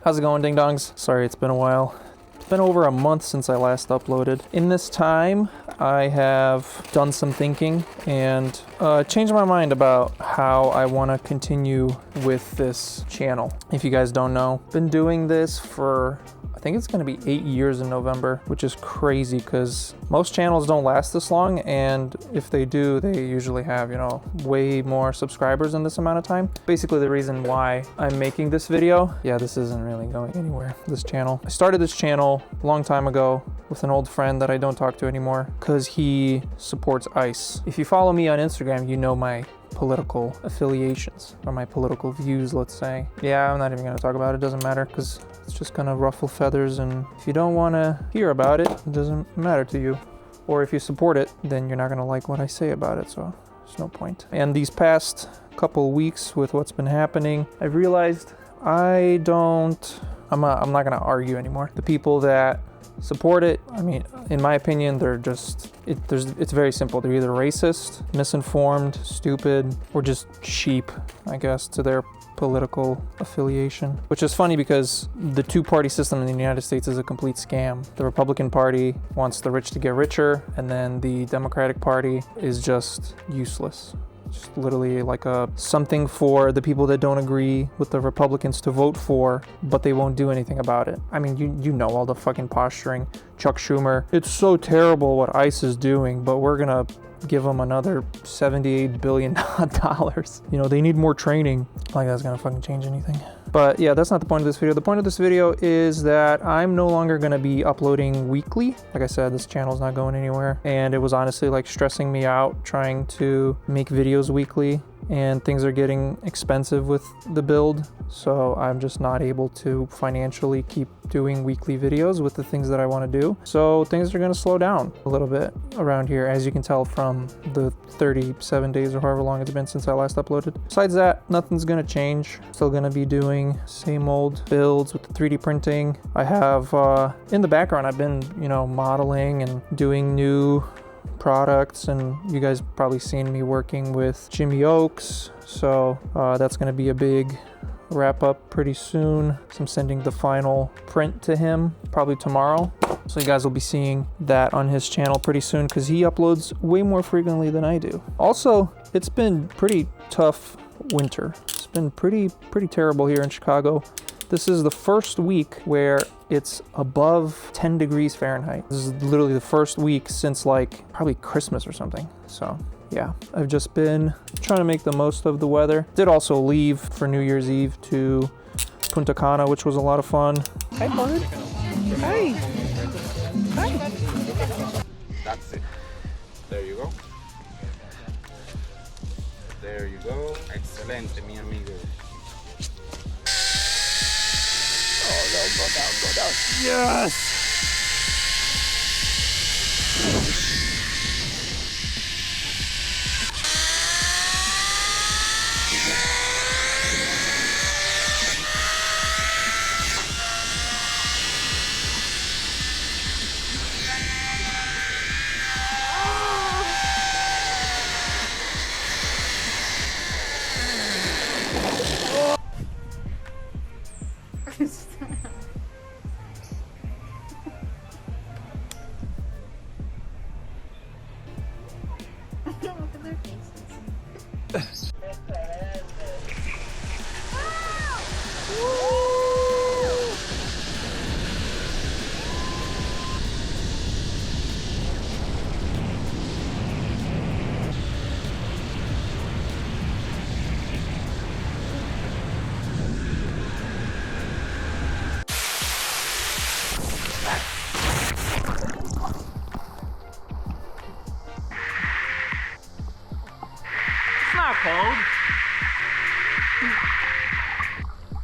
How's it going, ding dongs? Sorry, it's been a while. It's been over a month since I last uploaded. In this time, I have done some thinking and changed my mind about how I want to continue with this channel. If you guys don't know, been doing this for, I think it's going to be 8 years in November, which is crazy because most channels don't last this long, and if they do, they usually have, you know, way more subscribers in this amount of time. Basically, the reason why I'm making this video, yeah, this isn't really going anywhere, this channel. I started this channel a long time ago with an old friend that I don't talk to anymore because he supports ICE. If you follow me on Instagram, you know my political affiliations or my political views, let's say. Yeah, I'm not even gonna talk about it, doesn't matter, because it's just gonna ruffle feathers, and if you don't want to hear about it, it doesn't matter to you. Or if you support it, then you're not gonna like what I say about it, so there's no point. And these past couple weeks with what's been happening, I've realized I'm not gonna argue anymore. The people that support it, I mean, in my opinion, they're just, it's very simple. They're either racist, misinformed, stupid, or just sheep, I guess, to their political affiliation. Which is funny because the two-party system in the United States is a complete scam. The Republican Party wants the rich to get richer, and then the Democratic Party is just useless. Just literally like something for the people that don't agree with the Republicans to vote for, but they won't do anything about it. I mean, you know all the fucking posturing. Chuck Schumer, it's so terrible what ICE is doing, but we're gonna give them another $78 billion. You know, they need more training. Like that's gonna fucking change anything. But yeah, that's not the point of this video. The point of this video is that I'm no longer gonna be uploading weekly. Like I said, this channel's not going anywhere. And it was honestly like stressing me out trying to make videos weekly, and things are getting expensive with the build. So I'm just not able to financially keep doing weekly videos with the things that I want to do. So things are going to slow down a little bit around here, as you can tell from the 37 days or however long it's been since I last uploaded. Besides that, nothing's going to change. Still going to be doing same old builds with the 3D printing. I have in the background, I've been, you know, modeling and doing new products, and you guys probably seen me working with Jimmy Oaks, so that's going to be a big wrap up pretty soon. So I'm sending the final print to him probably tomorrow, so you guys will be seeing that on his channel pretty soon because he uploads way more frequently than I do. Also, it's been pretty tough winter. It's been pretty terrible here in Chicago. This is the first week where it's above 10 degrees Fahrenheit. This is literally the first week since like probably Christmas or something. So yeah, I've just been trying to make the most of the weather. Did also leave for New Year's Eve to Punta Cana, which was a lot of fun. Hi, bud. Hi. Hi. That's it. There you go. There you go. Excelente, mi amigo. Go down. Yes! Look at their faces.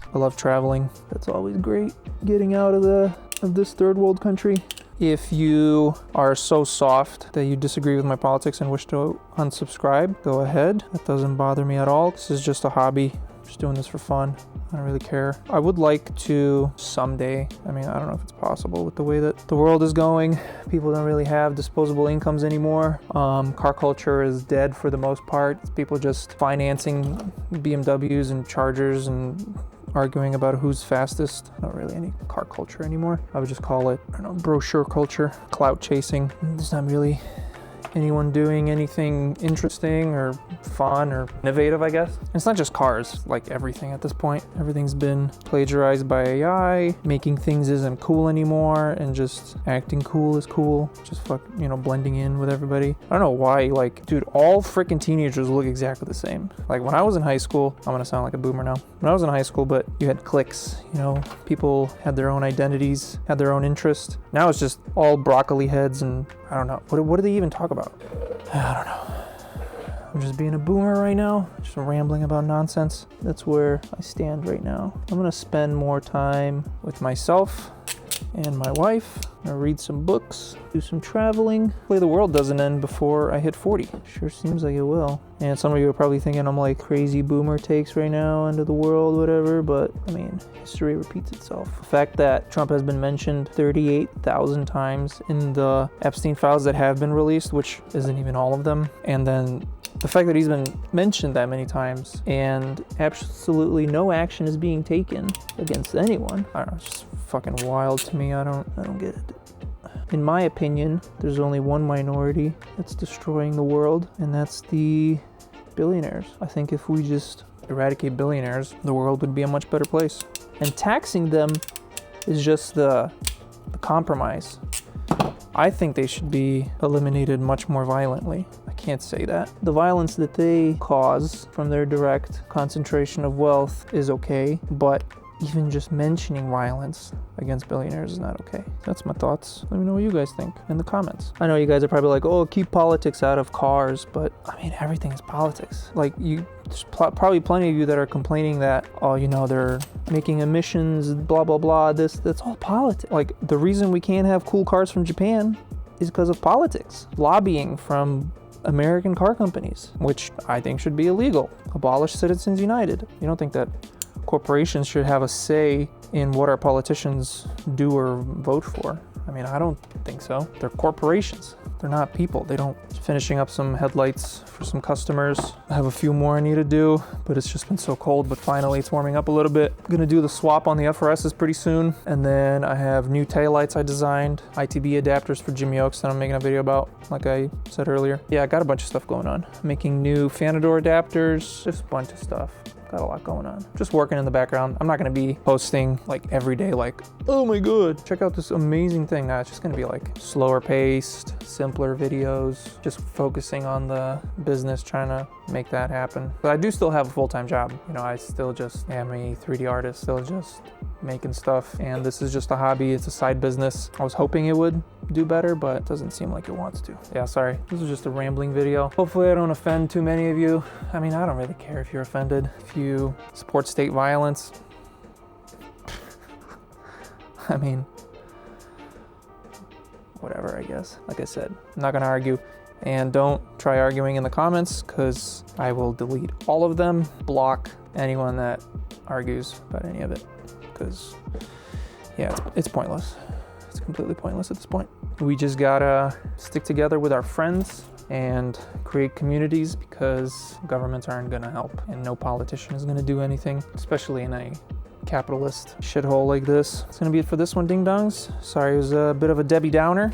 I love traveling. That's always great. Getting out of this third world country. If you are so soft that you disagree with my politics and wish to unsubscribe, go ahead. That doesn't bother me at all. This is just a hobby. I'm just doing this for fun. I don't really care. I would like to someday, I mean, I don't know if it's possible with the way that the world is going. People don't really have disposable incomes anymore. Car culture is dead for the most part. It's people just financing BMWs and Chargers and arguing about who's fastest. Not really any car culture anymore. I would just call it, I don't know, brochure culture, clout chasing. There's not really anyone doing anything interesting or fun or innovative, I guess. And it's not just cars, like everything at this point. Everything's been plagiarized by AI, making things isn't cool anymore, and just acting cool is cool. Just blending in with everybody. I don't know why, like, dude, all freaking teenagers look exactly the same. Like when I was in high school, I'm gonna sound like a boomer now. When I was in high school, but you had cliques, people had their own identities, had their own interests. Now it's just all broccoli heads and I don't know. What do they even talk about? I don't know. I'm just being a boomer right now, just rambling about nonsense. That's where I stand right now. I'm gonna spend more time with myself and my wife. I'm gonna read some books, do some traveling. Hopefully the world doesn't end before I hit 40. Sure seems like it will. And some of you are probably thinking I'm like crazy boomer takes right now, end of the world, whatever, but I mean, history repeats itself. The fact that Trump has been mentioned 38,000 times in the Epstein files that have been released, which isn't even all of them, and then the fact that he's been mentioned that many times and absolutely no action is being taken against anyone, I don't know, it's just fucking wild to me. I don't get it. In my opinion, there's only one minority that's destroying the world, and that's the billionaires. I think if we just eradicate billionaires, the world would be a much better place. And taxing them is just the compromise. I think they should be eliminated much more violently. I can't say that. The violence that they cause from their direct concentration of wealth is okay, but even just mentioning violence against billionaires is not okay. That's my thoughts. Let me know what you guys think in the comments. I know you guys are probably like, oh, keep politics out of cars, but I mean, everything is politics. Like there's probably plenty of you that are complaining that, oh, they're making emissions, blah, blah, blah. That's all politics. Like the reason we can't have cool cars from Japan is because of politics. Lobbying from American car companies, which I think should be illegal. Abolish Citizens United. You don't think that corporations should have a say in what our politicians do or vote for? I mean, I don't think so. They're corporations. They're not people. They don't. Finishing up some headlights for some customers. I have a few more I need to do, but it's just been so cold, but finally it's warming up a little bit. I'm gonna do the swap on the FRSs pretty soon. And then I have new taillights I designed, ITB adapters for Jimmy Oaks that I'm making a video about, like I said earlier. Yeah, I got a bunch of stuff going on. Making new Fanador adapters, just a bunch of stuff. Got a lot going on. Just working in the background. I'm not gonna be posting like every day, like, oh my god, check out this amazing thing. Nah, it's just gonna be like slower paced, simpler videos, just focusing on the business, trying to make that happen. But I do still have a full-time job. I still just am a 3D artist, still just making stuff, and this is just a hobby. It's a side business. I was hoping it would do better, but it doesn't seem like it wants to. Yeah, sorry. This is just a rambling video. Hopefully I don't offend too many of you. I mean, I don't really care if you're offended. If you support state violence, I mean, whatever, I guess. Like I said, I'm not gonna argue. And don't try arguing in the comments, because I will delete all of them, block anyone that argues about any of it, because yeah, it's pointless. It's completely pointless at this point. We just gotta stick together with our friends and create communities, because governments aren't gonna help and no politician is gonna do anything, especially in a capitalist shithole like this. It's gonna be it for this one, ding dongs. Sorry, it was a bit of a Debbie Downer.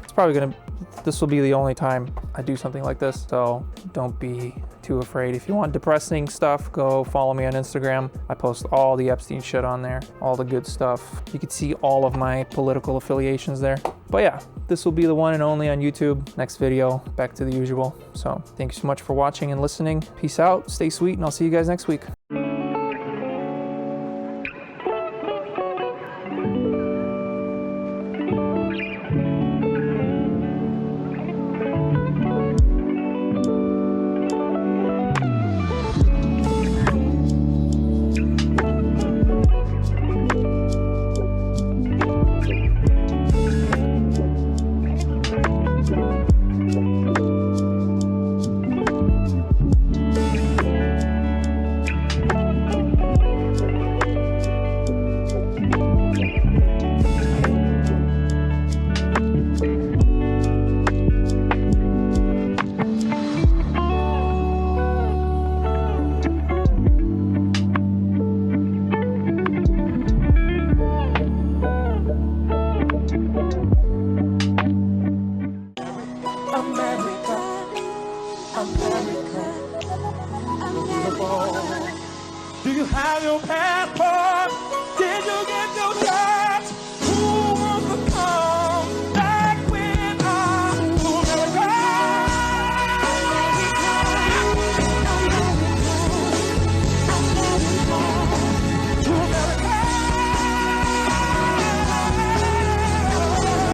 This will be the only time I do something like this, so don't be too afraid. If you want depressing stuff, go follow me on Instagram. I post all the Epstein shit on there, all the good stuff. You can see all of my political affiliations there. But yeah, this will be the one and only on YouTube. Next video, back to the usual. So thank you so much for watching and listening. Peace out, stay sweet, and I'll see you guys next week. Do you have your passport? Did you get your driver's